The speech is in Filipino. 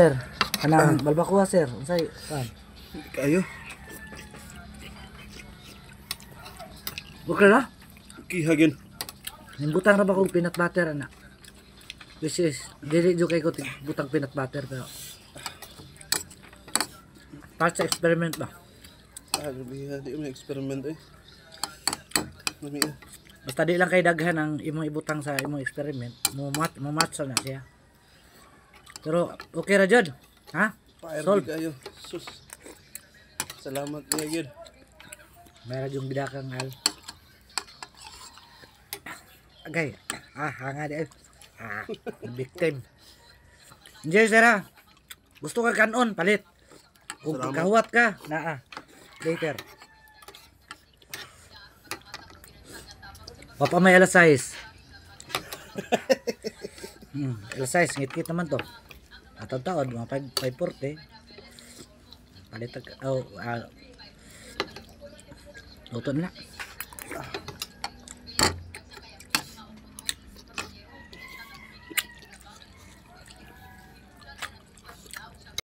Sir, kanang balbakuha sir. Unsay kan? Kayo. Okay ra? Kihagin. Nimbutang ra ba kong peanut butter ana? Which is dili jo kay ko butang peanut butter pero part sa experiment ba? Grabe ha. Di mo experiment eh. Nami eh. Basta di lang kay daghan ang imong ibutang sa imong experiment, mumatsa na siya. Pero okay ra jud. Ha? Fire Solve. kayo. Sus. Salamat niya yun. Meron yung bidakang al. Agay. Hanga di. Victim. Enjoy sir. Gusto ka kanon, palit. Kung Salamat. kahuwat ka, later. Papa may alas 6. Alas 6, ngit-ngit naman to. Atong taon, mga 5:40. Palit. Luto na.